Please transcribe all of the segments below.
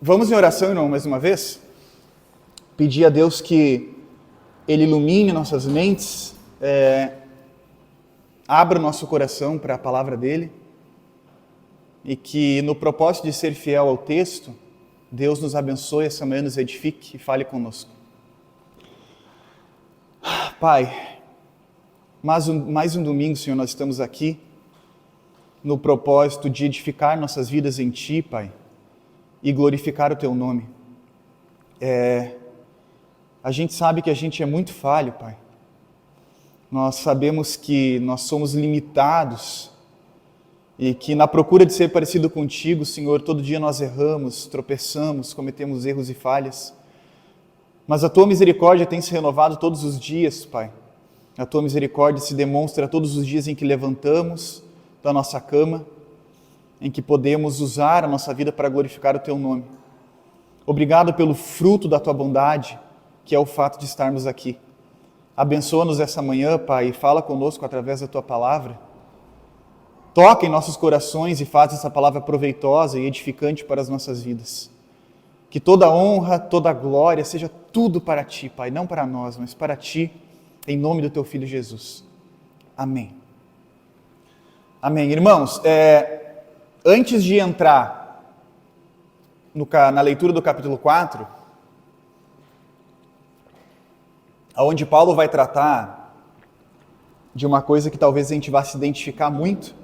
Vamos em oração, irmão, mais uma vez? Pedir a Deus que Ele ilumine nossas mentes, abra o nosso coração para a palavra dEle e que no propósito de ser fiel ao texto, Deus nos abençoe, essa manhã nos edifique e fale conosco. Pai, mais um domingo, Senhor, nós estamos aqui no propósito de edificar nossas vidas em Ti, Pai, e glorificar o Teu nome. A gente sabe que a gente é muito falho, Pai. Nós sabemos que nós somos limitados e que na procura de ser parecido contigo, Senhor, todo dia nós erramos, tropeçamos, cometemos erros e falhas. Mas a Tua misericórdia tem se renovado todos os dias, Pai. A Tua misericórdia se demonstra todos os dias em que levantamos da nossa cama, em que podemos usar a nossa vida para glorificar o Teu nome. Obrigado pelo fruto da Tua bondade, que é o fato de estarmos aqui. Abençoa-nos essa manhã, Pai, e fala conosco através da Tua palavra. Toca em nossos corações e faz essa palavra proveitosa e edificante para as nossas vidas. Que toda honra, toda glória seja tudo para Ti, Pai, não para nós, mas para Ti, em nome do Teu Filho Jesus. Amém. Amém. Irmãos, antes de entrar na leitura do capítulo 4, onde Paulo vai tratar de uma coisa que talvez a gente vá se identificar muito,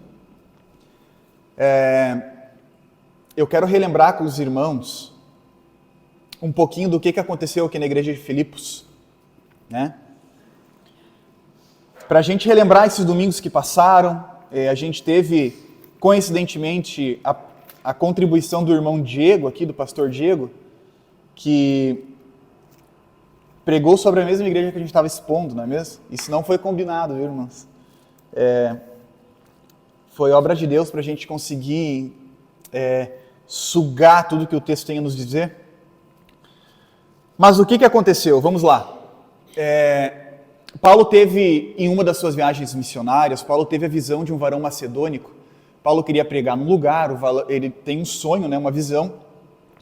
eu quero relembrar com os irmãos um pouquinho do que aconteceu aqui na igreja de Filipos, né? Para a gente relembrar esses domingos que passaram, a gente teve, coincidentemente, a contribuição do irmão Diego, aqui do pastor Diego, que pregou sobre a mesma igreja que a gente estava expondo, não é mesmo? Isso não foi combinado, viu, irmãos? Foi obra de Deus para a gente conseguir sugar tudo que o texto tem a nos dizer. Mas o que aconteceu? Vamos lá. Paulo teve, em uma das suas viagens missionárias, Paulo teve a visão de um varão macedônico. Paulo queria pregar num lugar, ele tem um sonho, né, uma visão,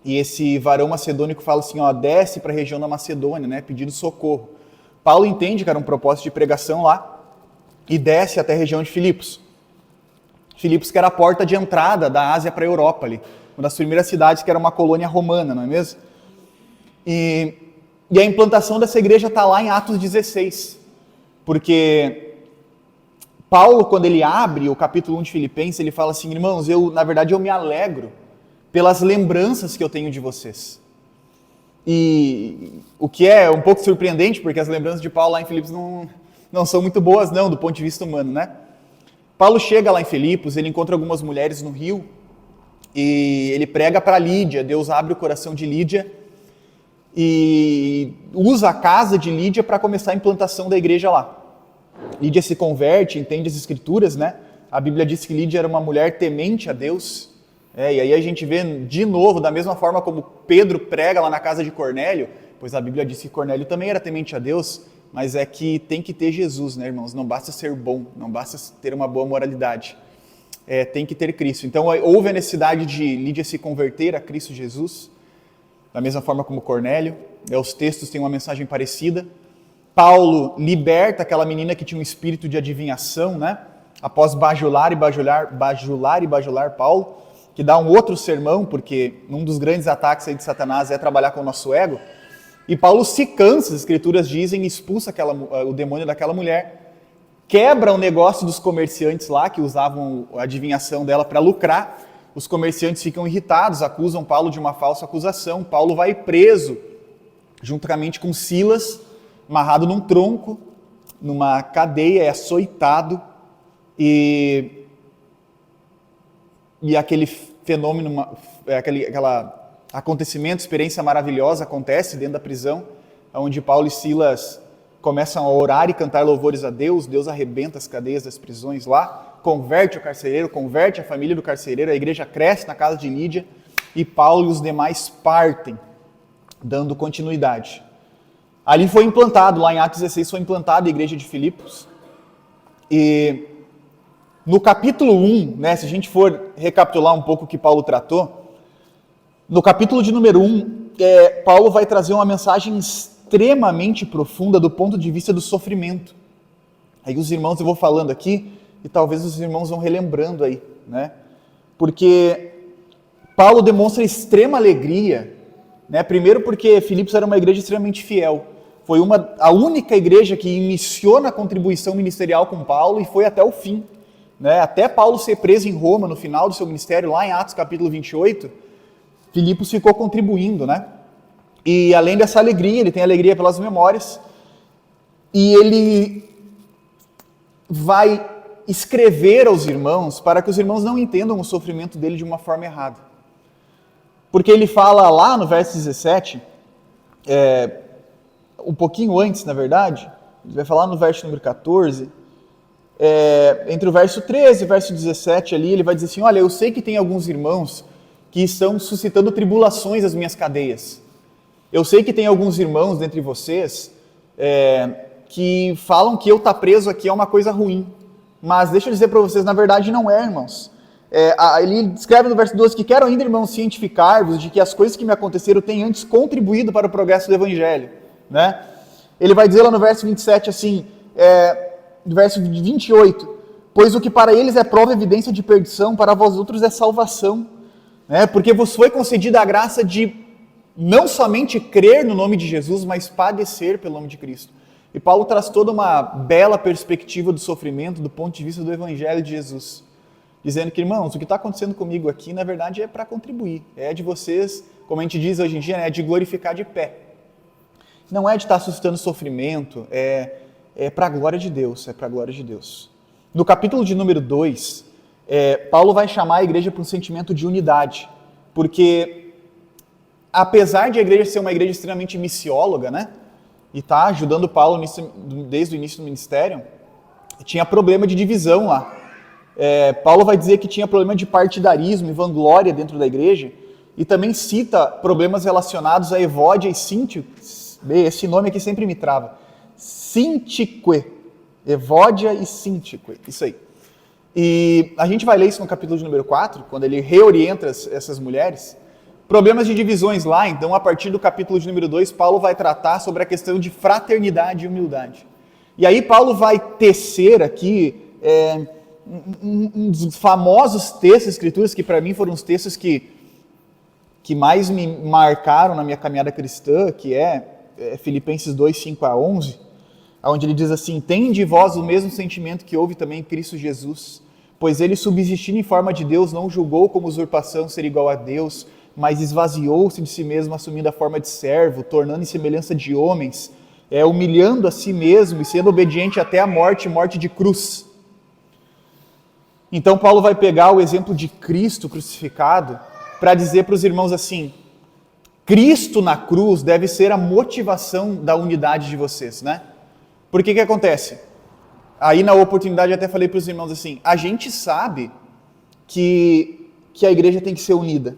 e esse varão macedônico fala assim, desce para a região da Macedônia, né, pedindo socorro. Paulo entende que era um propósito de pregação lá, e desce até a região de Filipos. Filipos que era a porta de entrada da Ásia para a Europa ali, uma das primeiras cidades que era uma colônia romana, não é mesmo? E a implantação dessa igreja está lá em Atos 16, porque Paulo, quando ele abre o capítulo 1 de Filipenses, ele fala assim, irmãos, na verdade eu me alegro pelas lembranças que eu tenho de vocês. E o que é um pouco surpreendente, porque as lembranças de Paulo lá em Filipos não são muito boas não, do ponto de vista humano, né? Paulo chega lá em Filipos, ele encontra algumas mulheres no rio, e ele prega para Lídia, Deus abre o coração de Lídia, e usa a casa de Lídia para começar a implantação da igreja lá. Lídia se converte, entende as escrituras, né? A Bíblia diz que Lídia era uma mulher temente a Deus, e aí a gente vê de novo, da mesma forma como Pedro prega lá na casa de Cornélio, pois a Bíblia diz que Cornélio também era temente a Deus, mas é que tem que ter Jesus, né, irmãos? Não basta ser bom, não basta ter uma boa moralidade, tem que ter Cristo. Então houve a necessidade de Lídia se converter a Cristo Jesus, da mesma forma como Cornélio, os textos têm uma mensagem parecida. Paulo liberta aquela menina que tinha um espírito de adivinhação, né? Após bajular e bajular Paulo, que dá um outro sermão, porque um dos grandes ataques aí de Satanás é trabalhar com o nosso ego, e Paulo se cansa, as escrituras dizem, e expulsa o demônio daquela mulher, quebra o negócio dos comerciantes lá, que usavam a adivinhação dela para lucrar. Os comerciantes ficam irritados, acusam Paulo de uma falsa acusação. Paulo vai preso, juntamente com Silas, amarrado num tronco, numa cadeia, é açoitado, e aquele fenômeno, aquele acontecimento, experiência maravilhosa acontece dentro da prisão, onde Paulo e Silas começam a orar e cantar louvores a Deus, Deus arrebenta as cadeias das prisões lá, converte o carcereiro, converte a família do carcereiro, a igreja cresce na casa de Lídia, e Paulo e os demais partem, dando continuidade. Ali foi implantado, lá em Atos 16, foi implantada a igreja de Filipos, e no capítulo 1, né, se a gente for recapitular um pouco o que Paulo tratou, No capítulo de número 1, Paulo vai trazer uma mensagem extremamente profunda do ponto de vista do sofrimento. Aí os irmãos, eu vou falando aqui, e talvez os irmãos vão relembrando aí, né? Porque Paulo demonstra extrema alegria, né? Primeiro porque Filipos era uma igreja extremamente fiel. Foi a única igreja que iniciou na contribuição ministerial com Paulo e foi até o fim, né? Até Paulo ser preso em Roma no final do seu ministério, lá em Atos capítulo 28, Filipos ficou contribuindo, né? E além dessa alegria, ele tem alegria pelas memórias, e ele vai escrever aos irmãos para que os irmãos não entendam o sofrimento dele de uma forma errada. Porque ele fala lá no verso 17, um pouquinho antes, na verdade, ele vai falar no verso número 14, entre o verso 13 e o verso 17 ali, ele vai dizer assim, olha, eu sei que tem alguns irmãos que estão suscitando tribulações às minhas cadeias. Eu sei que tem alguns irmãos dentre vocês que falam que eu estar preso aqui é uma coisa ruim. Mas deixa eu dizer para vocês, na verdade não é, irmãos. Ele escreve no verso 12 que quero ainda, irmãos, cientificar-vos de que as coisas que me aconteceram têm antes contribuído para o progresso do Evangelho. Né? Ele vai dizer lá no verso 27 assim, no verso 28, pois o que para eles é prova e evidência de perdição, para vós outros é salvação. Né? Porque vos foi concedida a graça de não somente crer no nome de Jesus, mas padecer pelo nome de Cristo. E Paulo traz toda uma bela perspectiva do sofrimento do ponto de vista do Evangelho de Jesus. Dizendo que, irmãos, o que está acontecendo comigo aqui, na verdade, é para contribuir. É de vocês, como a gente diz hoje em dia, é de glorificar de pé. Não é de estar suscitando sofrimento, é para a glória de Deus, é para a glória de Deus. No capítulo de número 2, Paulo vai chamar a igreja para um sentimento de unidade. Porque, apesar de a igreja ser uma igreja extremamente missióloga, né? E está ajudando Paulo desde o início do ministério, tinha problema de divisão lá. Paulo vai dizer que tinha problema de partidarismo e vanglória dentro da igreja, e também cita problemas relacionados a Evódia e Síntique. Esse nome aqui sempre me trava. Síntique. Evódia e Síntique. Isso aí. E a gente vai ler isso no capítulo de número 4, quando ele reorienta essas mulheres. Problemas de divisões lá, então a partir do capítulo de número 2, Paulo vai tratar sobre a questão de fraternidade e humildade. E aí Paulo vai tecer aqui um dos famosos textos, escrituras, que para mim foram os textos que mais me marcaram na minha caminhada cristã, que Filipenses 2, 5 a 11, onde ele diz assim, tende vós o mesmo sentimento que houve também em Cristo Jesus, pois ele subsistindo em forma de Deus, não julgou como usurpação ser igual a Deus, mas esvaziou-se de si mesmo, assumindo a forma de servo, tornando em semelhança de homens, humilhando a si mesmo e sendo obediente até a morte de cruz. Então Paulo vai pegar o exemplo de Cristo crucificado para dizer para os irmãos assim, Cristo na cruz deve ser a motivação da unidade de vocês, né? Porque que acontece? Aí na oportunidade eu até falei para os irmãos assim, a gente sabe que a igreja tem que ser unida.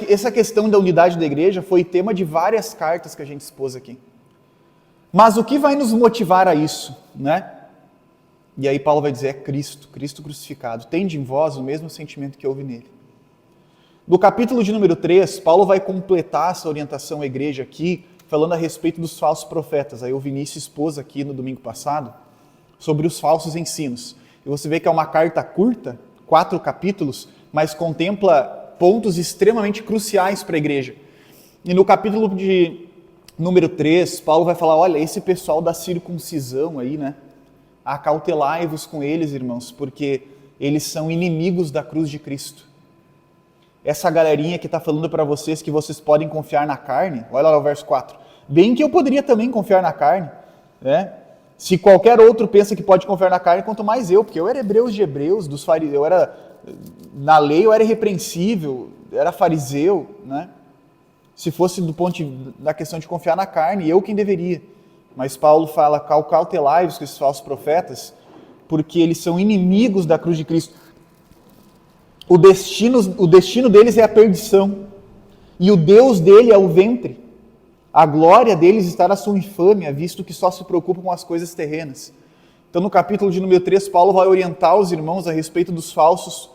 Essa questão da unidade da igreja foi tema de várias cartas que a gente expôs aqui. Mas o que vai nos motivar a isso, né? E aí Paulo vai dizer, é Cristo crucificado. Tende em vós o mesmo sentimento que houve nele. No capítulo de número 3, Paulo vai completar essa orientação à igreja aqui, falando a respeito dos falsos profetas. Aí o Vinícius expôs aqui no domingo passado, sobre os falsos ensinos. E você vê que é uma carta curta, 4 capítulos, mas contempla pontos extremamente cruciais para a igreja. E no capítulo de número 3, Paulo vai falar, olha, esse pessoal da circuncisão aí, né? Acautelai-vos com eles, irmãos, porque eles são inimigos da cruz de Cristo. Essa galerinha que está falando para vocês que vocês podem confiar na carne, olha lá o verso 4, bem que eu poderia também confiar na carne, né? Se qualquer outro pensa que pode confiar na carne, quanto mais eu, porque eu era hebreus de hebreus, dos fariseus, na lei eu era irrepreensível, era fariseu, né? Se fosse do ponto da questão de confiar na carne, eu quem deveria. Mas Paulo fala, cautelai-vos com esses falsos profetas, porque eles são inimigos da cruz de Cristo. O destino deles é a perdição, e o Deus dele é o ventre. A glória deles está na sua infâmia, visto que só se preocupam com as coisas terrenas. Então no capítulo de número 3, Paulo vai orientar os irmãos a respeito dos falsos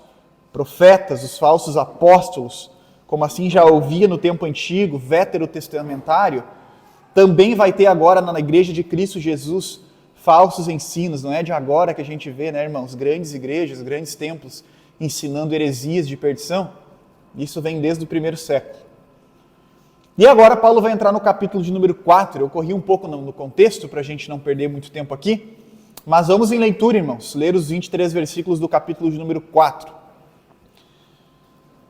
profetas, os falsos apóstolos, como assim já ouvia no tempo antigo, veterotestamentário, também vai ter agora na igreja de Cristo Jesus falsos ensinos. Não é de agora que a gente vê, né, irmãos, grandes igrejas, grandes templos ensinando heresias de perdição. Isso vem desde o primeiro século. E agora Paulo vai entrar no capítulo de número 4. Eu corri um pouco no contexto para a gente não perder muito tempo aqui, mas vamos em leitura, irmãos, ler os 23 versículos do capítulo de número 4.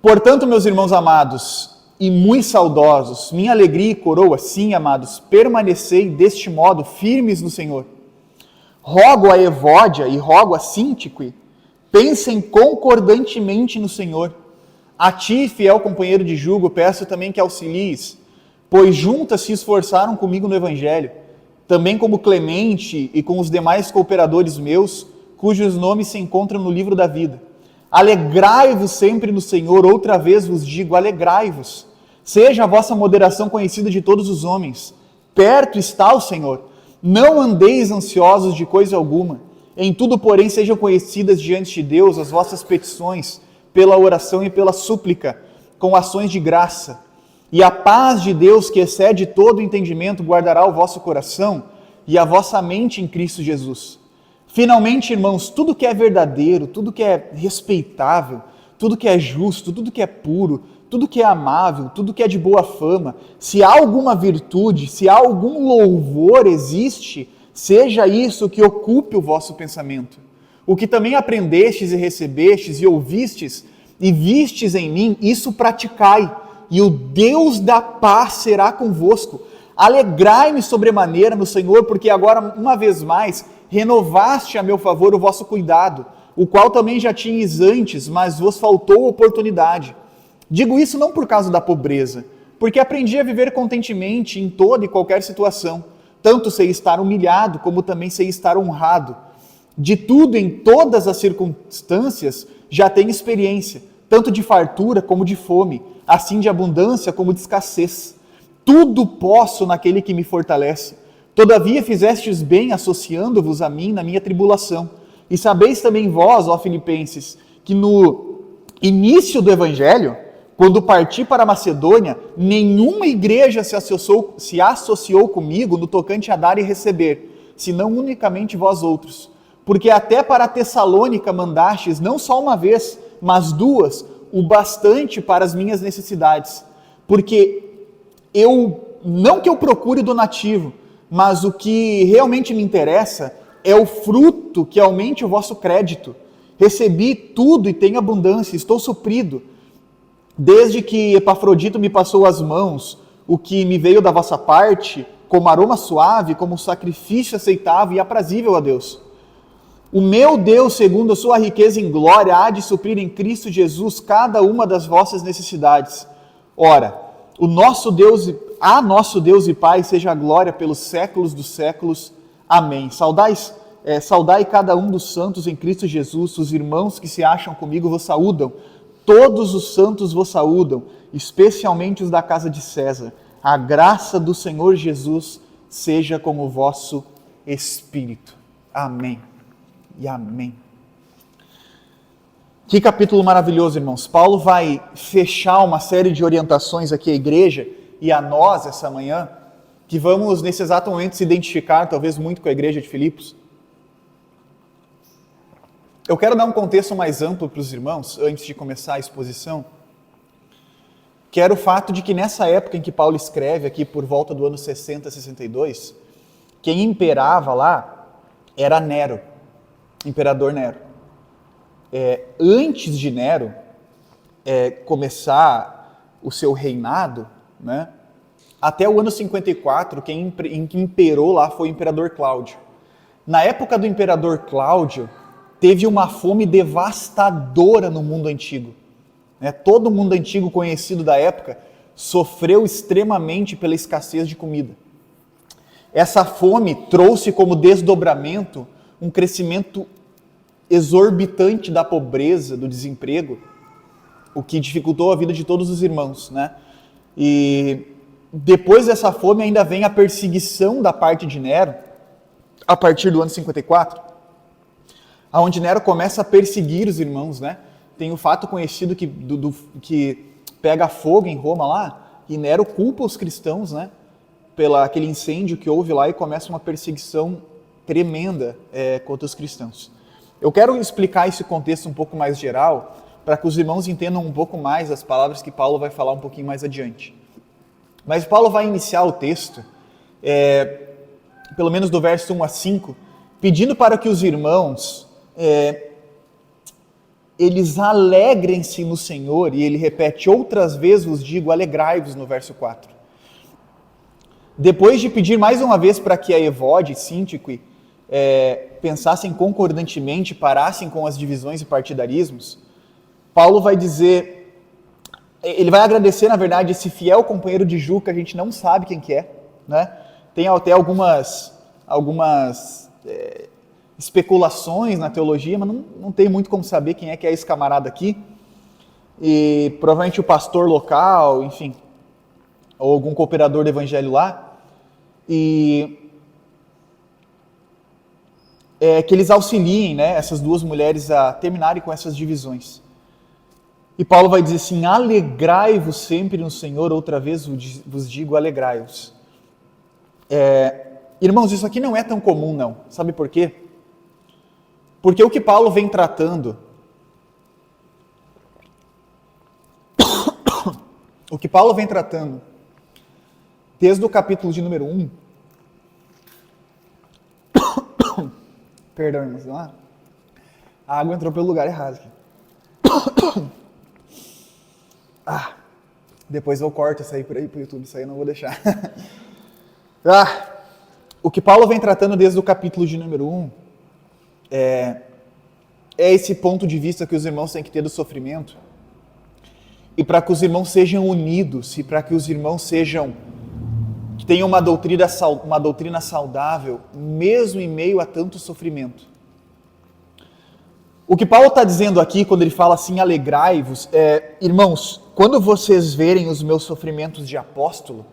Portanto, meus irmãos amados e muito saudosos, minha alegria e coroa, sim, amados, permanecei deste modo firmes no Senhor. Rogo a Evódia e rogo a Síntique, pensem concordantemente no Senhor. A ti, fiel companheiro de jugo, peço também que auxilies, pois juntas se esforçaram comigo no Evangelho, também como Clemente e com os demais cooperadores meus, cujos nomes se encontram no livro da vida. Alegrai-vos sempre no Senhor, outra vez vos digo, alegrai-vos. Seja a vossa moderação conhecida de todos os homens. Perto está o Senhor. Não andeis ansiosos de coisa alguma. Em tudo, porém, sejam conhecidas diante de Deus as vossas petições, pela oração e pela súplica, com ações de graça. E a paz de Deus, que excede todo entendimento, guardará o vosso coração e a vossa mente em Cristo Jesus. Finalmente, irmãos, tudo que é verdadeiro, tudo que é respeitável, tudo que é justo, tudo que é puro, tudo que é amável, tudo que é de boa fama, se há alguma virtude, se há algum louvor existe, seja isso que ocupe o vosso pensamento. O que também aprendestes e recebestes e ouvistes e vistes em mim, isso praticai, e o Deus da paz será convosco. Alegrai-me sobremaneira no Senhor, porque agora, uma vez mais, renovaste a meu favor o vosso cuidado, o qual também já tinhas antes, mas vos faltou oportunidade. Digo isso não por causa da pobreza, porque aprendi a viver contentemente em toda e qualquer situação. Tanto sei estar humilhado, como também sei estar honrado. De tudo, em todas as circunstâncias, já tenho experiência, tanto de fartura como de fome, assim de abundância como de escassez. Tudo posso naquele que me fortalece. Todavia fizestes bem associando-vos a mim na minha tribulação. E sabeis também vós, ó Filipenses, que no início do Evangelho, quando parti para a Macedônia, nenhuma igreja se associou comigo no tocante a dar e receber, senão unicamente vós outros. Porque até para a Tessalônica mandastes, não só uma vez, mas duas, o bastante para as minhas necessidades. Porque não que eu procure donativo, mas o que realmente me interessa é o fruto que aumente o vosso crédito. Recebi tudo e tenho abundância, estou suprido. Desde que Epafrodito me passou as mãos, o que me veio da vossa parte, como aroma suave, como sacrifício aceitável e aprazível a Deus. O meu Deus, segundo a sua riqueza em glória, há de suprir em Cristo Jesus cada uma das vossas necessidades. Ora, nosso Deus e Pai, seja a glória pelos séculos dos séculos. Amém. Saudai cada um dos santos em Cristo Jesus. Os irmãos que se acham comigo vos saúdam. Todos os santos vos saúdam, especialmente os da casa de César. A graça do Senhor Jesus seja com o vosso espírito. Amém e amém. Que capítulo maravilhoso, irmãos. Paulo vai fechar uma série de orientações aqui à igreja e a nós essa manhã, que vamos nesse exato momento se identificar talvez muito com a igreja de Filipos. Eu quero dar um contexto mais amplo para os irmãos, antes de começar a exposição, que era o fato de que nessa época em que Paulo escreve, aqui por volta do ano 60, 62, quem imperava lá era Nero, imperador Nero. Antes de Nero começar o seu reinado, né, até o ano 54, quem imperou lá foi o imperador Cláudio. Na época do imperador Cláudio, teve uma fome devastadora no mundo antigo. Todo o mundo antigo conhecido da época sofreu extremamente pela escassez de comida. Essa fome trouxe como desdobramento um crescimento exorbitante da pobreza, do desemprego, o que dificultou a vida de todos os irmãos, né? E depois dessa fome ainda vem a perseguição da parte de Nero, a partir do ano 54, onde Nero começa a perseguir os irmãos, né? tem o fato conhecido que pega fogo em Roma lá, e Nero culpa os cristãos, né, pelo aquele incêndio que houve lá, e começa uma perseguição tremenda contra os cristãos. Eu quero explicar esse contexto um pouco mais geral, para que os irmãos entendam um pouco mais as palavras que Paulo vai falar um pouquinho mais adiante. Mas Paulo vai iniciar o texto, pelo menos do verso 1 a 5, pedindo para que os irmãos, eles alegrem-se no Senhor, e ele repete, outras vezes vos digo, alegrai-vos, no verso 4. Depois de pedir mais uma vez para que a Evode e Síntique pensassem concordantemente, parassem com as divisões e partidarismos, Paulo vai dizer, ele vai agradecer, na verdade, esse fiel companheiro de Ju, que a gente não sabe quem que é, né? Tem até algumas especulações na teologia, mas não tem muito como saber quem é que é esse camarada aqui. E provavelmente o pastor local, enfim, ou algum cooperador do evangelho lá. E que eles auxiliem, né, essas duas mulheres a terminarem com essas divisões. E Paulo vai dizer assim, alegrai-vos sempre no Senhor, outra vez vos digo, alegrai-vos. Irmãos, isso aqui não é tão comum, não. Sabe por quê? Porque o que Paulo vem tratando, desde o capítulo de número 1, perdão, irmãos, a água entrou pelo lugar errado aqui. Depois eu corto isso aí por aí pro YouTube, isso aí eu não vou deixar. O que Paulo vem tratando desde o capítulo de número 1 é esse ponto de vista que os irmãos têm que ter do sofrimento, e para que os irmãos sejam unidos, e para que os irmãos tenham uma doutrina saudável, mesmo em meio a tanto sofrimento. O que Paulo está dizendo aqui, quando ele fala assim, alegrai-vos, irmãos, quando vocês verem os meus sofrimentos de apóstolo,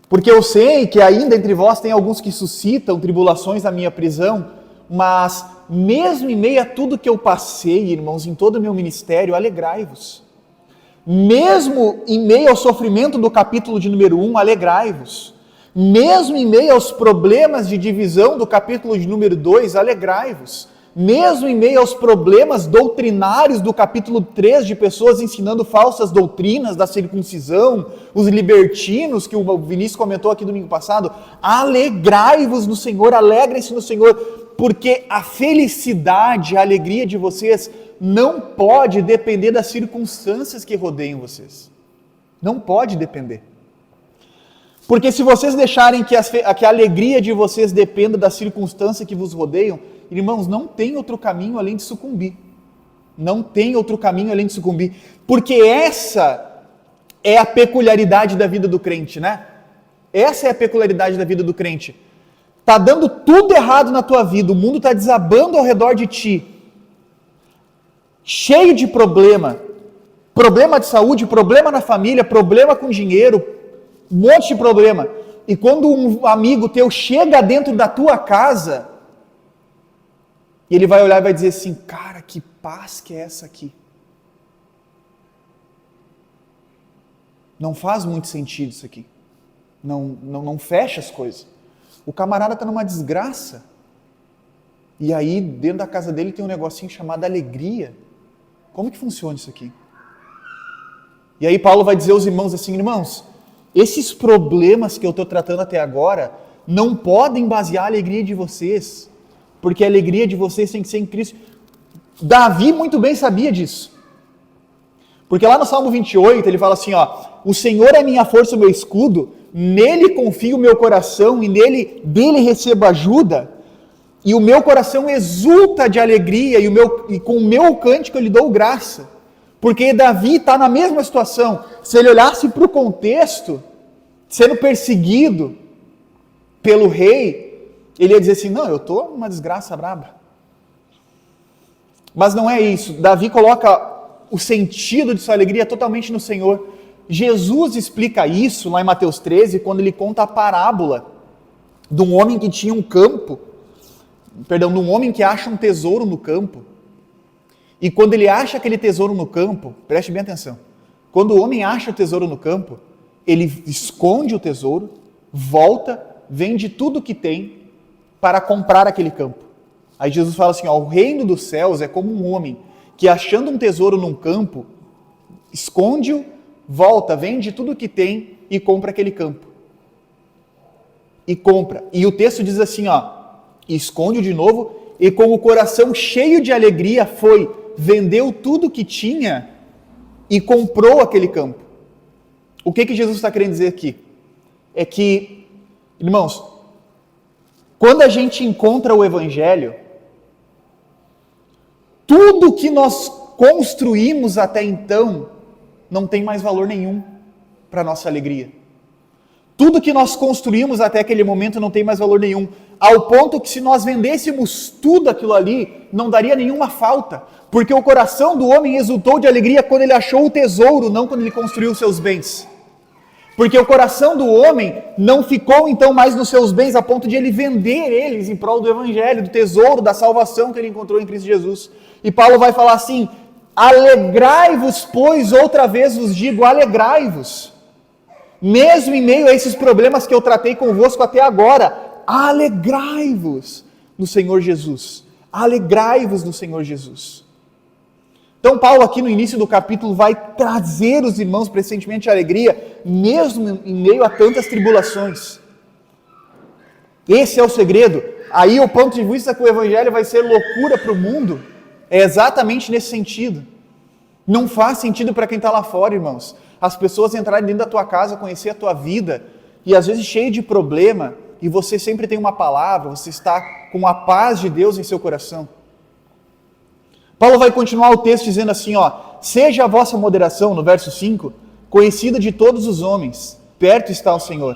porque eu sei que ainda entre vós tem alguns que suscitam tribulações na minha prisão, mas mesmo em meio a tudo que eu passei, irmãos, em todo o meu ministério, alegrai-vos. Mesmo em meio ao sofrimento do capítulo de número 1, alegrai-vos. Mesmo em meio aos problemas de divisão do capítulo de número 2, alegrai-vos. Mesmo em meio aos problemas doutrinários do capítulo 3, de pessoas ensinando falsas doutrinas da circuncisão, os libertinos, que o Vinícius comentou aqui domingo passado, alegrai-vos no Senhor, alegrem-se no Senhor, porque a felicidade, a alegria de vocês não pode depender das circunstâncias que rodeiam vocês. Não pode depender. Porque se vocês deixarem que a alegria de vocês dependa da circunstância que vos rodeiam, irmãos, não tem outro caminho além de sucumbir. Não tem outro caminho além de sucumbir. Porque essa é a peculiaridade da vida do crente, né? Essa é a peculiaridade da vida do crente. Tá dando tudo errado na tua vida, o mundo está desabando ao redor de ti. Cheio de problema de saúde, problema na família, problema com dinheiro, um monte de problema. E quando um amigo teu chega dentro da tua casa, ele vai olhar e vai dizer assim, cara, que paz que é essa aqui. Não faz muito sentido isso aqui. Não fecha as coisas. O camarada está numa desgraça. E aí, dentro da casa dele tem um negocinho chamado alegria. Como que funciona isso aqui? E aí Paulo vai dizer aos irmãos assim, irmãos, esses problemas que eu estou tratando até agora não podem basear a alegria de vocês, porque a alegria de vocês tem que ser em Cristo. Davi muito bem sabia disso. Porque lá no Salmo 28 ele fala assim, o Senhor é minha força, o meu escudo, nele confio o meu coração e dele recebo ajuda, e o meu coração exulta de alegria e com o meu cântico eu lhe dou graça. Porque Davi está na mesma situação. Se ele olhasse para o contexto, sendo perseguido pelo rei, ele ia dizer assim, não, eu estou numa desgraça braba. Mas não é isso. Davi coloca o sentido de sua alegria totalmente no Senhor. Jesus explica isso lá em Mateus 13, quando ele conta a parábola de um homem que tinha de um homem que acha um tesouro no campo. E quando ele acha aquele tesouro no campo, preste bem atenção, quando o homem acha o tesouro no campo, ele esconde o tesouro, volta, vende tudo que tem para comprar aquele campo. Aí Jesus fala assim, ó, o reino dos céus é como um homem que achando um tesouro num campo, esconde-o, volta, vende tudo que tem e compra aquele campo. E compra. E o texto diz assim, ó, esconde-o de novo e com o coração cheio de alegria foi, vendeu tudo que tinha e comprou aquele campo. O que Jesus está querendo dizer aqui? É que, irmãos, quando a gente encontra o Evangelho, tudo que nós construímos até então não tem mais valor nenhum para a nossa alegria. Tudo que nós construímos até aquele momento não tem mais valor nenhum, ao ponto que se nós vendêssemos tudo aquilo ali, não daria nenhuma falta, porque o coração do homem exultou de alegria quando ele achou o tesouro, não quando ele construiu os seus bens. Porque o coração do homem não ficou então mais nos seus bens a ponto de ele vender eles em prol do Evangelho, do tesouro, da salvação que ele encontrou em Cristo Jesus. E Paulo vai falar assim, alegrai-vos, pois, outra vez vos digo, alegrai-vos. Mesmo em meio a esses problemas que eu tratei convosco até agora, alegrai-vos no Senhor Jesus. Alegrai-vos no Senhor Jesus. Então Paulo aqui no início do capítulo vai trazer os irmãos para esse sentimento de alegria, mesmo em meio a tantas tribulações. Esse é o segredo. Aí o ponto de vista que o Evangelho vai ser loucura para o mundo, é exatamente nesse sentido. Não faz sentido para quem está lá fora, irmãos. As pessoas entrarem dentro da tua casa, conhecer a tua vida, e às vezes cheio de problema, e você sempre tem uma palavra, você está com a paz de Deus em seu coração. Paulo vai continuar o texto dizendo assim, ó, seja a vossa moderação, no verso 5, conhecida de todos os homens, perto está o Senhor.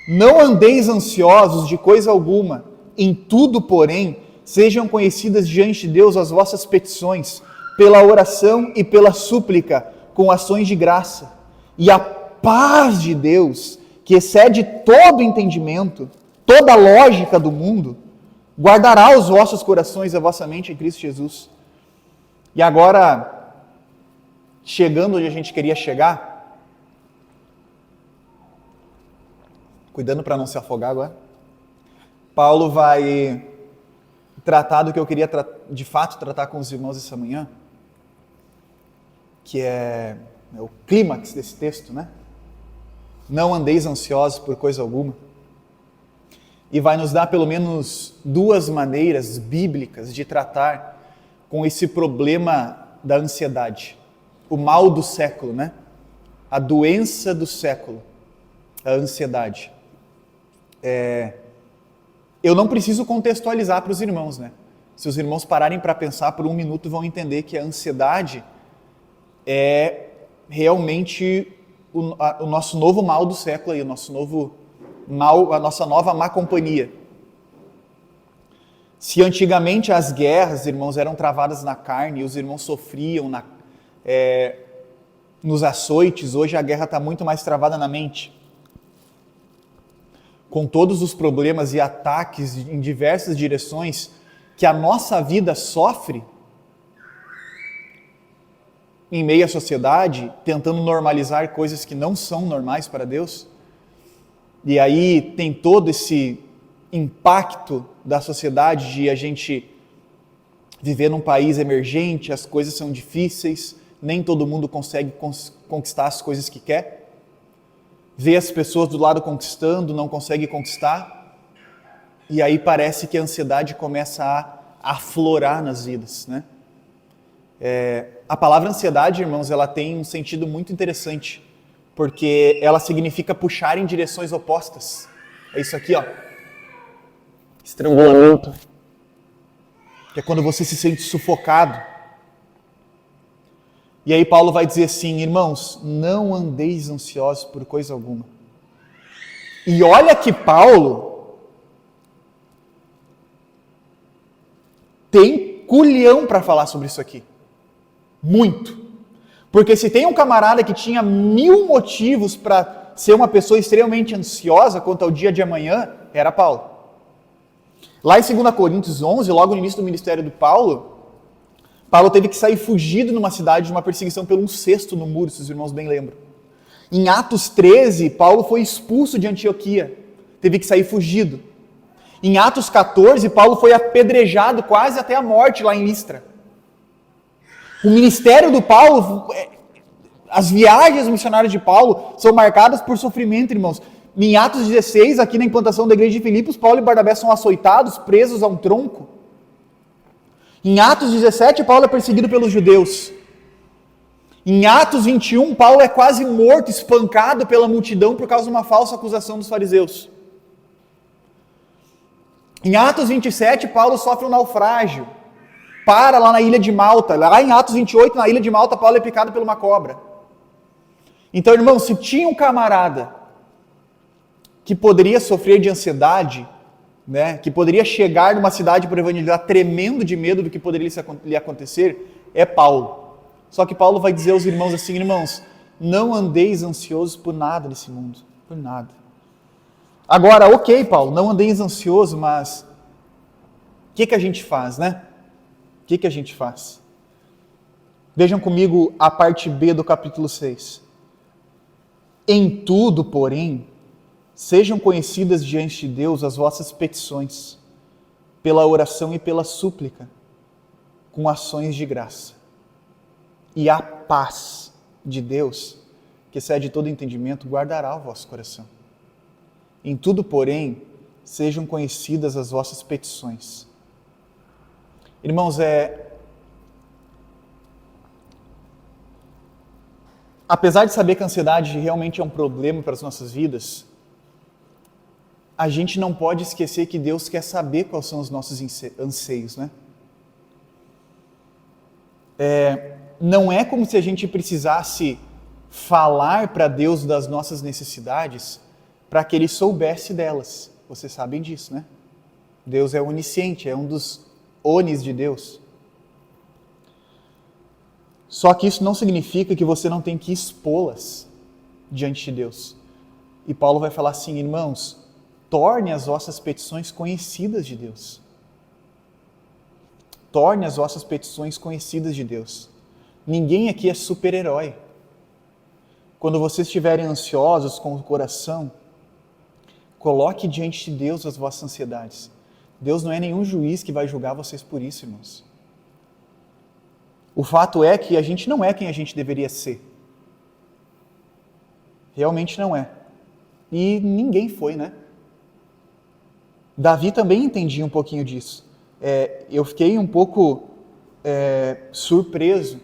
Não andeis ansiosos de coisa alguma, em tudo, porém, sejam conhecidas diante de Deus as vossas petições, pela oração e pela súplica, com ações de graça. E a paz de Deus, que excede todo entendimento, toda a lógica do mundo, guardará os vossos corações e a vossa mente em Cristo Jesus. E agora, chegando onde a gente queria chegar, cuidando para não se afogar agora, Paulo vai tratar do que eu queria de fato tratar com os irmãos essa manhã, que é o clímax desse texto, né? Não andeis ansiosos por coisa alguma. E vai nos dar pelo menos duas maneiras bíblicas de tratar com esse problema da ansiedade. O mal do século, né? A doença do século, a ansiedade. Eu não preciso contextualizar para os irmãos, né? Se os irmãos pararem para pensar por um minuto, vão entender que a ansiedade é realmente o nosso novo mal do século, aí, o nosso novo mal, a nossa nova má companhia. Se antigamente as guerras, irmãos, eram travadas na carne e os irmãos sofriam nos açoites, hoje a guerra está muito mais travada na mente. Com todos os problemas e ataques em diversas direções que a nossa vida sofre, em meio à sociedade, tentando normalizar coisas que não são normais para Deus. E aí tem todo esse impacto da sociedade de a gente viver num país emergente, as coisas são difíceis, nem todo mundo consegue conquistar as coisas que quer. Vê as pessoas do lado conquistando, não consegue conquistar. E aí parece que a ansiedade começa a aflorar nas vidas, né? A palavra ansiedade, irmãos, ela tem um sentido muito interessante, porque ela significa puxar em direções opostas. É isso aqui, ó. Estrangulamento. Que é quando você se sente sufocado. E aí Paulo vai dizer assim, irmãos, não andeis ansiosos por coisa alguma. E olha que Paulo tem culhão para falar sobre isso aqui. Muito. Porque se tem um camarada que tinha 1000 motivos para ser uma pessoa extremamente ansiosa quanto ao dia de amanhã, era Paulo. Lá em 2 Coríntios 11, logo no início do ministério de Paulo, Paulo teve que sair fugido numa cidade de uma perseguição pelo um cesto no muro, se os irmãos bem lembram. Em Atos 13, Paulo foi expulso de Antioquia, teve que sair fugido. Em Atos 14, Paulo foi apedrejado quase até a morte lá em Listra. O ministério do Paulo, as viagens missionárias de Paulo são marcadas por sofrimento, irmãos. Em Atos 16, aqui na implantação da igreja de Filipos, Paulo e Barnabé são açoitados, presos a um tronco. Em Atos 17, Paulo é perseguido pelos judeus. Em Atos 21, Paulo é quase morto, espancado pela multidão por causa de uma falsa acusação dos fariseus. Em Atos 27, Paulo sofre um naufrágio. Para lá na ilha de Malta. Lá em Atos 28, na ilha de Malta, Paulo é picado por uma cobra. Então, irmão, se tinha um camarada que poderia sofrer de ansiedade, né, que poderia chegar numa cidade para evangelizar tremendo de medo do que poderia lhe acontecer, é Paulo. Só que Paulo vai dizer aos irmãos assim: irmãos, não andeis ansiosos por nada nesse mundo, por nada. Agora, ok, Paulo, não andeis ansioso, mas o que a gente faz, né? O que a gente faz? Vejam comigo a parte B do capítulo 6. Em tudo, porém, sejam conhecidas diante de Deus as vossas petições, pela oração e pela súplica, com ações de graça. E a paz de Deus, que excede todo entendimento, guardará o vosso coração. Em tudo, porém, sejam conhecidas as vossas petições. Irmãos, apesar de saber que a ansiedade realmente é um problema para as nossas vidas, a gente não pode esquecer que Deus quer saber quais são os nossos anseios, né? Não é como se a gente precisasse falar para Deus das nossas necessidades para que Ele soubesse delas. Vocês sabem disso, né? Deus é onisciente, é um dos onis de Deus. Só que isso não significa que você não tem que expô-las diante de Deus. E Paulo vai falar assim: irmãos, torne as vossas petições conhecidas de Deus. Torne as vossas petições conhecidas de Deus. Ninguém aqui é super-herói. Quando vocês estiverem ansiosos com o coração, coloque diante de Deus as vossas ansiedades. Deus não é nenhum juiz que vai julgar vocês por isso, irmãos. O fato é que a gente não é quem a gente deveria ser. Realmente não é. E ninguém foi, né? Davi também entendia um pouquinho disso. Eu fiquei um pouco surpreso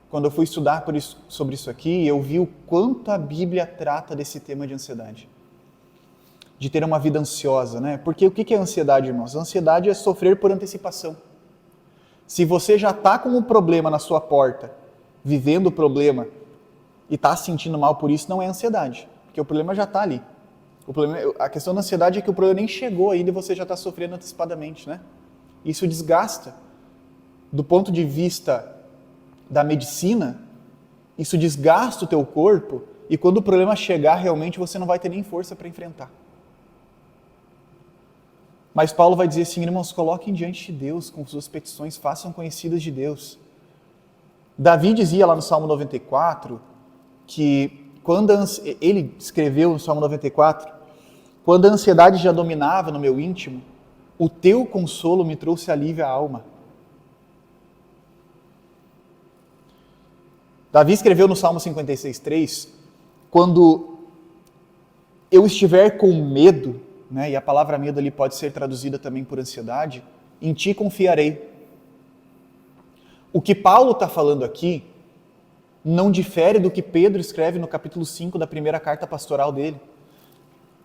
quando eu fui estudar sobre isso aqui. Eu vi o quanto a Bíblia trata desse tema de ansiedade. De ter uma vida ansiosa, né? Porque o que é ansiedade, irmãos? A ansiedade é sofrer por antecipação. Se você já está com um problema na sua porta, vivendo o problema, e está se sentindo mal por isso, não é ansiedade, porque o problema já está ali. A questão da ansiedade é que o problema nem chegou ainda e você já está sofrendo antecipadamente, né? Isso desgasta. Do ponto de vista da medicina, isso desgasta o teu corpo e quando o problema chegar, realmente você não vai ter nem força para enfrentar. Mas Paulo vai dizer assim: irmãos, coloquem diante de Deus com suas petições, façam conhecidas de Deus. Davi dizia lá no Salmo 94, que ele escreveu no Salmo 94, quando a ansiedade já dominava no meu íntimo, o teu consolo me trouxe alívio à alma. Davi escreveu no Salmo 56:3, quando eu estiver com medo, né, e a palavra medo ali pode ser traduzida também por ansiedade, em ti confiarei. O que Paulo está falando aqui não difere do que Pedro escreve no capítulo 5 da primeira carta pastoral dele.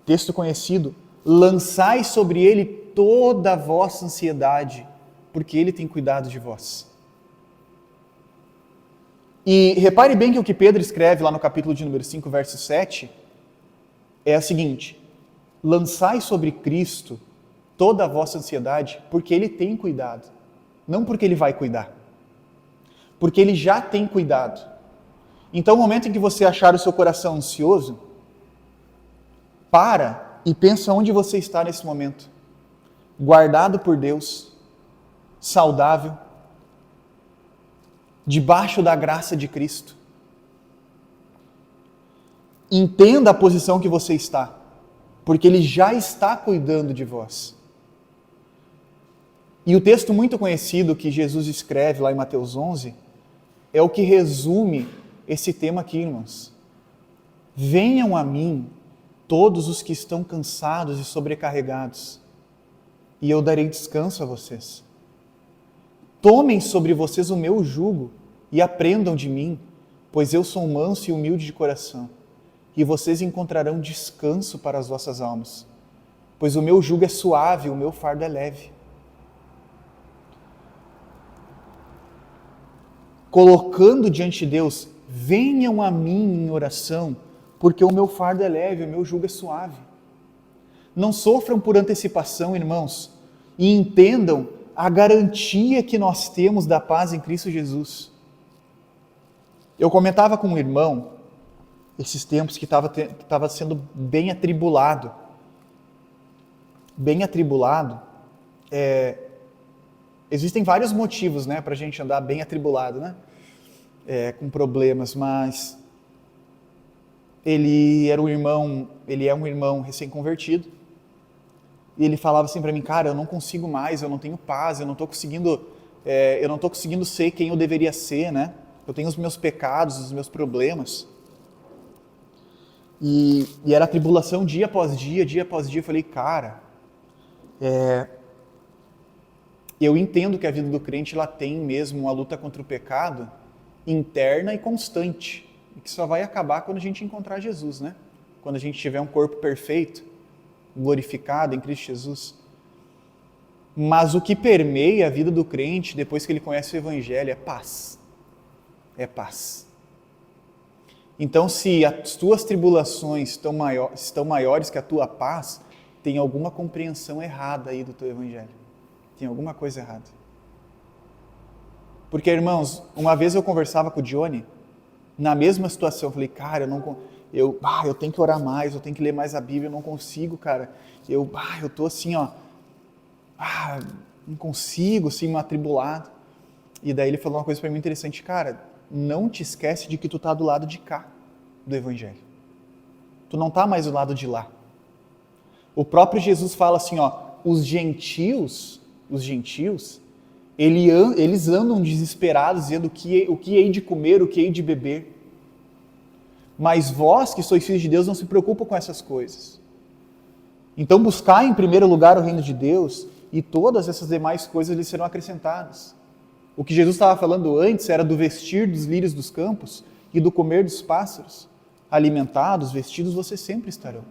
Texto conhecido: lançai sobre ele toda a vossa ansiedade, porque ele tem cuidado de vós. E repare bem que o que Pedro escreve lá no capítulo de número 5, verso 7, é o seguinte: lançai sobre Cristo toda a vossa ansiedade, porque Ele tem cuidado. Não porque Ele vai cuidar. Porque Ele já tem cuidado. Então, no momento em que você achar o seu coração ansioso, para e pensa onde você está nesse momento. Guardado por Deus, saudável, debaixo da graça de Cristo. Entenda a posição que você está, porque Ele já está cuidando de vós. E o texto muito conhecido que Jesus escreve lá em Mateus 11 é o que resume esse tema aqui, irmãos. Venham a mim todos os que estão cansados e sobrecarregados, e eu darei descanso a vocês. Tomem sobre vocês o meu jugo e aprendam de mim, pois eu sou manso e humilde de coração, e vocês encontrarão descanso para as vossas almas, pois o meu jugo é suave e o meu fardo é leve. Colocando diante de Deus, venham a mim em oração, porque o meu fardo é leve, o meu jugo é suave. Não sofram por antecipação, irmãos, e entendam a garantia que nós temos da paz em Cristo Jesus. Eu comentava com um irmão, esses tempos, que estava sendo bem atribulado. Bem atribulado. Existem vários motivos, né, para a gente andar bem atribulado, né? Com problemas, mas ele é um irmão recém-convertido, e ele falava assim para mim, cara, eu não consigo mais, eu não tenho paz, eu não estou conseguindo ser quem eu deveria ser, né? Eu tenho os meus pecados, os meus problemas. E era tribulação dia após dia, dia após dia. Eu falei, cara, eu entendo que a vida do crente ela tem mesmo uma luta contra o pecado interna e constante, e que só vai acabar quando a gente encontrar Jesus, né? Quando a gente tiver um corpo perfeito, glorificado em Cristo Jesus. Mas o que permeia a vida do crente depois que ele conhece o Evangelho é paz. É paz. Então, se as tuas tribulações estão maiores que a tua paz, tem alguma compreensão errada aí do teu Evangelho. Tem alguma coisa errada. Porque, irmãos, uma vez eu conversava com o Johnny, na mesma situação, eu falei, cara, eu tenho que orar mais, eu tenho que ler mais a Bíblia, eu não consigo, cara. Eu tô assim, não consigo, assim, atribulado. E daí ele falou uma coisa para mim interessante, cara, não te esquece de que tu tá do lado de cá do Evangelho. Tu não tá mais do lado de lá. O próprio Jesus fala assim, os gentios, eles andam desesperados, dizendo o que hei de comer, o que hei de beber. Mas vós, que sois filhos de Deus, não se preocupam com essas coisas. Então buscai em primeiro lugar o reino de Deus, e todas essas demais coisas lhes serão acrescentadas. O que Jesus estava falando antes era do vestir dos lírios dos campos e do comer dos pássaros. Alimentados, vestidos, vocês sempre estarão.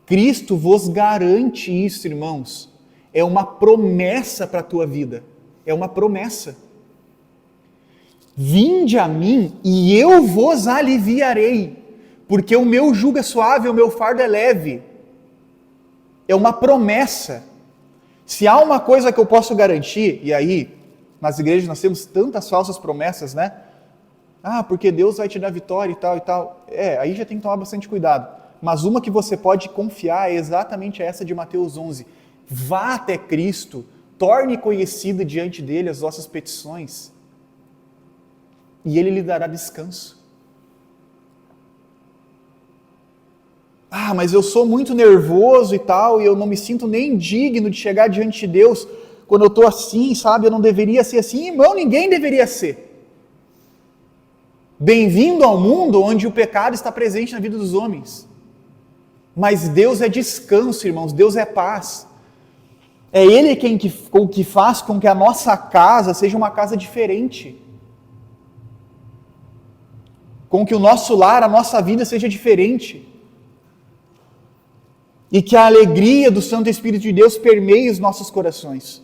Cristo vos garante isso, irmãos. É uma promessa para a tua vida. É uma promessa. Vinde a mim e eu vos aliviarei, porque o meu jugo é suave, o meu fardo é leve. É uma promessa. Se há uma coisa que eu posso garantir, e aí, nas igrejas nós temos tantas falsas promessas, né? Porque Deus vai te dar vitória e tal e tal. Aí já tem que tomar bastante cuidado. Mas uma que você pode confiar é exatamente essa de Mateus 11. Vá até Cristo, torne conhecida diante dele as vossas petições, e ele lhe dará descanso. Mas eu sou muito nervoso e tal, e eu não me sinto nem digno de chegar diante de Deus quando eu estou assim, sabe? Eu não deveria ser assim. Irmão, ninguém deveria ser. Bem-vindo ao mundo onde o pecado está presente na vida dos homens. Mas Deus é descanso, irmãos, Deus é paz. É Ele que faz com que a nossa casa seja uma casa diferente. Com que o nosso lar, a nossa vida seja diferente. E que a alegria do Santo Espírito de Deus permeie os nossos corações.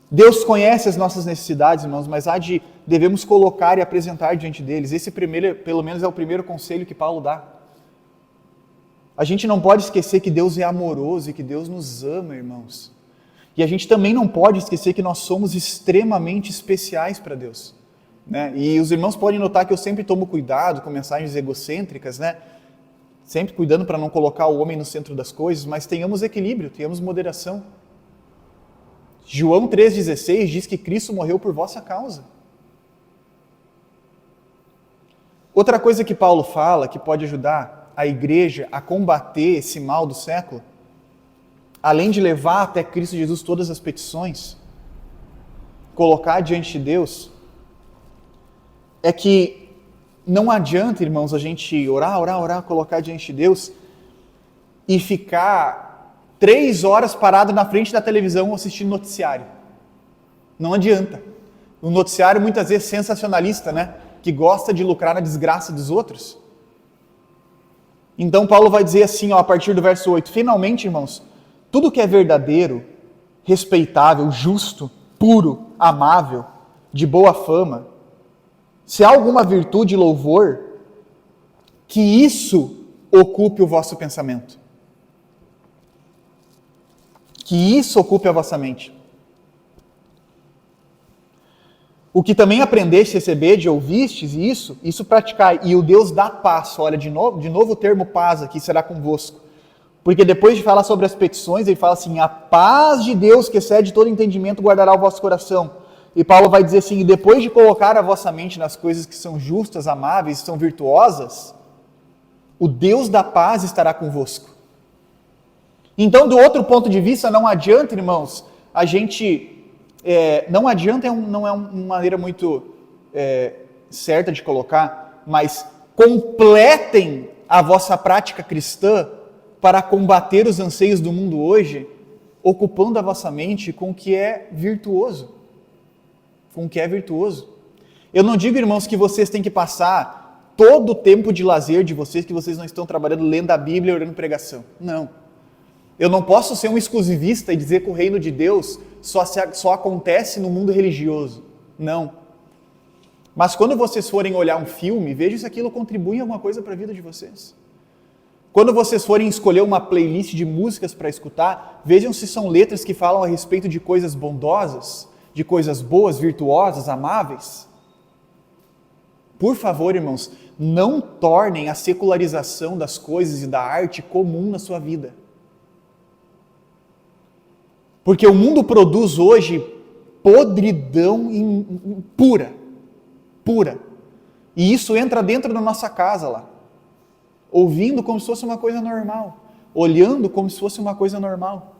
Deus conhece as nossas necessidades, irmãos, mas devemos colocar e apresentar diante deles. Esse pelo menos é o primeiro conselho que Paulo dá. A gente não pode esquecer que Deus é amoroso e que Deus nos ama, irmãos. E a gente também não pode esquecer que nós somos extremamente especiais para Deus. Né? E os irmãos podem notar que eu sempre tomo cuidado com mensagens egocêntricas, né? Sempre cuidando para não colocar o homem no centro das coisas, mas tenhamos equilíbrio, tenhamos moderação. João 3,16 diz que Cristo morreu por vossa causa. Outra coisa que Paulo fala, que pode ajudar a igreja a combater esse mal do século, além de levar até Cristo Jesus todas as petições, colocar diante de Deus, é que não adianta, irmãos, a gente orar, colocar diante de Deus e ficar 3 horas parado na frente da televisão assistindo noticiário. Não adianta. O noticiário muitas vezes sensacionalista, né? Que gosta de lucrar na desgraça dos outros. Então Paulo vai dizer assim, a partir do verso 8, finalmente, irmãos, tudo que é verdadeiro, respeitável, justo, puro, amável, de boa fama, se há alguma virtude e louvor, que isso ocupe o vosso pensamento. Que isso ocupe a vossa mente. O que também aprendeste, recebede, ouvistes, e isso praticai, e o Deus da paz, olha, de novo o termo paz aqui será convosco. Porque depois de falar sobre as petições, ele fala assim, a paz de Deus que excede todo entendimento guardará o vosso coração. E Paulo vai dizer assim, depois de colocar a vossa mente nas coisas que são justas, amáveis, são virtuosas, o Deus da paz estará convosco. Então, do outro ponto de vista, não adianta, irmãos, a gente... não adianta, não é uma maneira muito certa de colocar, mas completem a vossa prática cristã para combater os anseios do mundo hoje, ocupando a vossa mente com o que é virtuoso. Com o que é virtuoso. Eu não digo, irmãos, que vocês têm que passar todo o tempo de lazer de vocês, que vocês não estão trabalhando lendo a Bíblia e orando pregação. Não. Eu não posso ser um exclusivista e dizer que o reino de Deus só acontece no mundo religioso. Não. Mas quando vocês forem olhar um filme, vejam se aquilo contribui em alguma coisa para a vida de vocês. Quando vocês forem escolher uma playlist de músicas para escutar, vejam se são letras que falam a respeito de coisas bondosas, de coisas boas, virtuosas, amáveis. Por favor, irmãos, não tornem a secularização das coisas e da arte comum na sua vida. Porque o mundo produz hoje podridão pura. E isso entra dentro da nossa casa lá. Ouvindo como se fosse uma coisa normal. Olhando como se fosse uma coisa normal.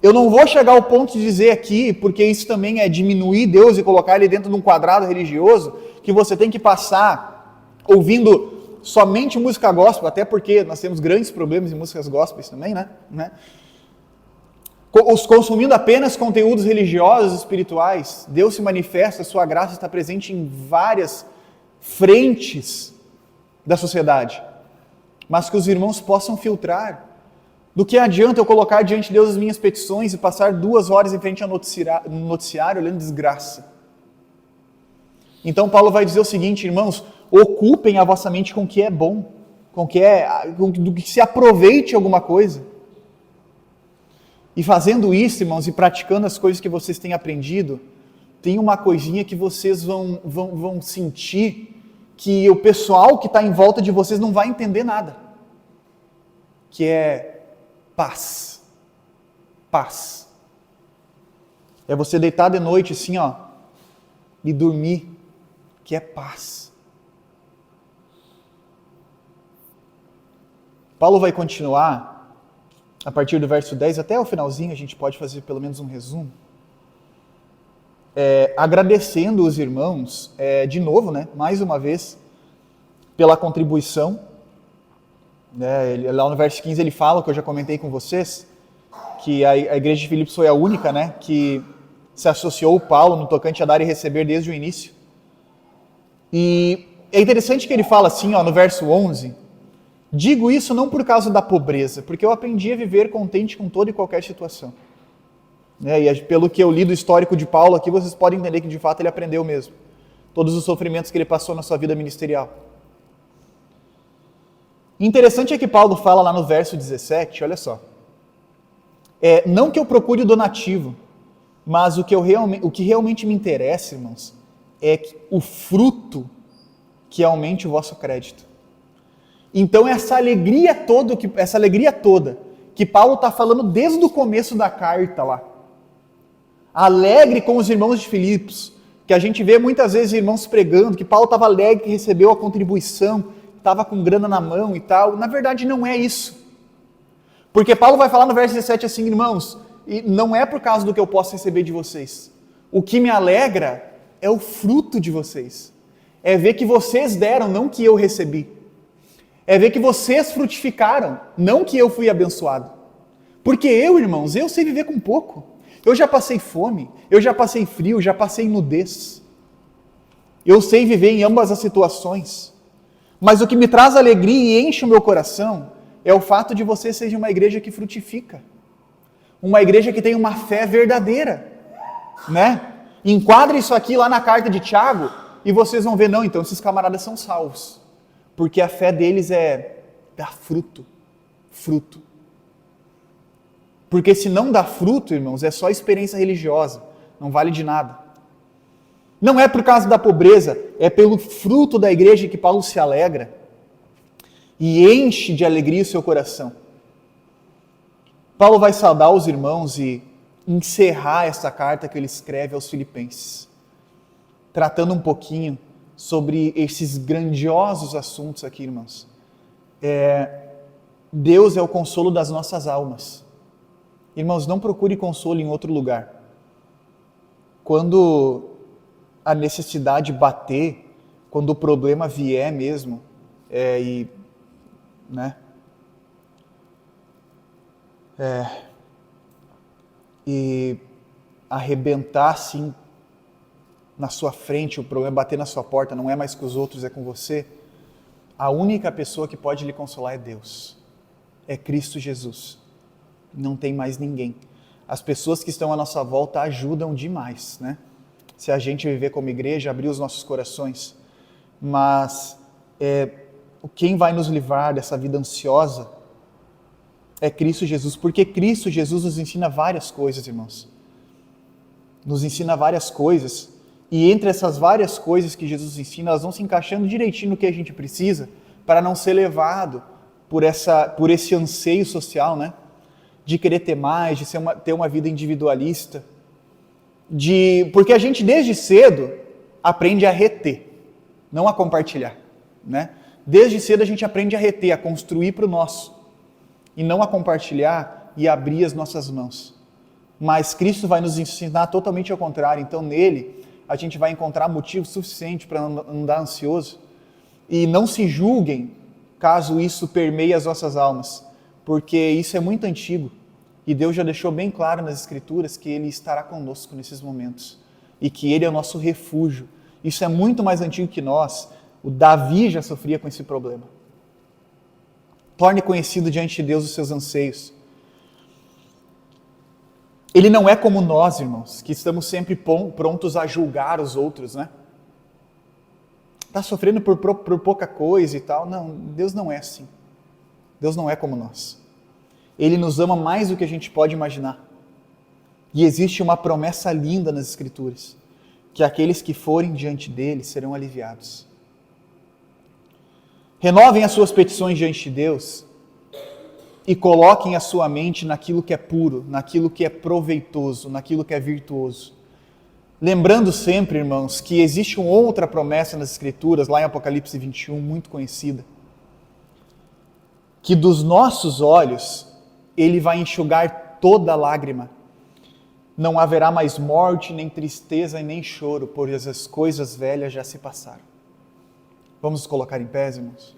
Eu não vou chegar ao ponto de dizer aqui, porque isso também é diminuir Deus e colocar Ele dentro de um quadrado religioso, que você tem que passar ouvindo somente música gospel, até porque nós temos grandes problemas em músicas gospels também, né? Consumindo apenas conteúdos religiosos e espirituais, Deus se manifesta, a sua graça está presente em várias frentes da sociedade, mas que os irmãos possam filtrar. Do que adianta eu colocar diante de Deus as minhas petições e passar 2 horas em frente ao noticiário olhando desgraça? Então Paulo vai dizer o seguinte, irmãos, ocupem a vossa mente com o que é bom, do que se aproveite alguma coisa. E fazendo isso, irmãos, e praticando as coisas que vocês têm aprendido, tem uma coisinha que vocês vão sentir que o pessoal que está em volta de vocês não vai entender nada. Que é paz. Paz. É você deitar de noite assim, e dormir, que é paz. Paulo vai continuar, a partir do verso 10 até o finalzinho, a gente pode fazer pelo menos um resumo, agradecendo os irmãos, de novo, mais uma vez, pela contribuição. Lá no verso 15 ele fala, que eu já comentei com vocês, que a igreja de Filipos foi a única que se associou ao Paulo no tocante a dar e receber desde o início. E é interessante que ele fala assim, no verso 11, digo isso não por causa da pobreza, porque eu aprendi a viver contente com toda e qualquer situação. E pelo que eu li do histórico de Paulo aqui, vocês podem entender que de fato ele aprendeu mesmo. Todos os sofrimentos que ele passou na sua vida ministerial. Interessante é que Paulo fala lá no verso 17, olha só. Não que eu procure o donativo, mas o que realmente me interessa, irmãos, é o fruto que aumente o vosso crédito. Então essa alegria toda que Paulo está falando desde o começo da carta lá, alegre com os irmãos de Filipos, que a gente vê muitas vezes irmãos pregando que Paulo estava alegre que recebeu a contribuição, estava com grana na mão e tal. Na verdade não é isso. Porque Paulo vai falar no verso 17 assim, irmãos, e não é por causa do que eu posso receber de vocês. O que me alegra é o fruto de vocês. É ver que vocês deram, não que eu recebi. É ver que vocês frutificaram, não que eu fui abençoado. Porque eu, irmãos, eu sei viver com pouco. Eu já passei fome, eu já passei frio, já passei nudez. Eu sei viver em ambas as situações. Mas o que me traz alegria e enche o meu coração é o fato de você ser uma igreja que frutifica. Uma igreja que tem uma fé verdadeira. Né? Enquadre isso aqui lá na carta de Tiago e vocês vão ver, não, então esses camaradas são salvos. Porque a fé deles é dar fruto. Fruto. Porque se não dá fruto, irmãos, é só experiência religiosa, não vale de nada. Não é por causa da pobreza, é pelo fruto da igreja que Paulo se alegra e enche de alegria o seu coração. Paulo vai saudar os irmãos e encerrar essa carta que ele escreve aos Filipenses, tratando um pouquinho sobre esses grandiosos assuntos aqui, irmãos. Deus é o consolo das nossas almas. Irmãos, não procure consolo em outro lugar. Quando a necessidade bater, quando o problema vier mesmo, e arrebentar assim na sua frente, o problema bater na sua porta, não é mais com os outros, é com você, a única pessoa que pode lhe consolar é Deus. É Cristo Jesus. Não tem mais ninguém. As pessoas que estão à nossa volta ajudam demais, né? Se a gente viver como igreja, abrir os nossos corações. Mas quem vai nos livrar dessa vida ansiosa é Cristo Jesus, porque Cristo Jesus nos ensina várias coisas, irmãos. Nos ensina várias coisas, e entre essas várias coisas que Jesus ensina, elas vão se encaixando direitinho no que a gente precisa, para não ser levado por esse anseio social, né? De querer ter mais, de ter uma vida individualista, porque a gente desde cedo aprende a reter, não a compartilhar, né? Desde cedo a gente aprende a reter, a construir para o nosso, e não a compartilhar e abrir as nossas mãos. Mas Cristo vai nos ensinar totalmente ao contrário, então nele a gente vai encontrar motivo suficiente para não andar ansioso, e não se julguem caso isso permeie as nossas almas, porque isso é muito antigo, e Deus já deixou bem claro nas Escrituras que Ele estará conosco nesses momentos, e que Ele é o nosso refúgio. Isso é muito mais antigo que nós. O Davi já sofria com esse problema. Torne conhecido diante de Deus os seus anseios. Ele não é como nós, irmãos, que estamos sempre prontos a julgar os outros, né? Está sofrendo por pouca coisa e tal. Não, Deus não é assim. Deus não é como nós. Ele nos ama mais do que a gente pode imaginar. E existe uma promessa linda nas Escrituras, que aqueles que forem diante dele serão aliviados. Renovem as suas petições diante de Deus e coloquem a sua mente naquilo que é puro, naquilo que é proveitoso, naquilo que é virtuoso. Lembrando sempre, irmãos, que existe uma outra promessa nas Escrituras, lá em Apocalipse 21, muito conhecida, que dos nossos olhos Ele vai enxugar toda lágrima. Não haverá mais morte, nem tristeza e nem choro, pois as coisas velhas já se passaram. Vamos nos colocar em pé, irmãos?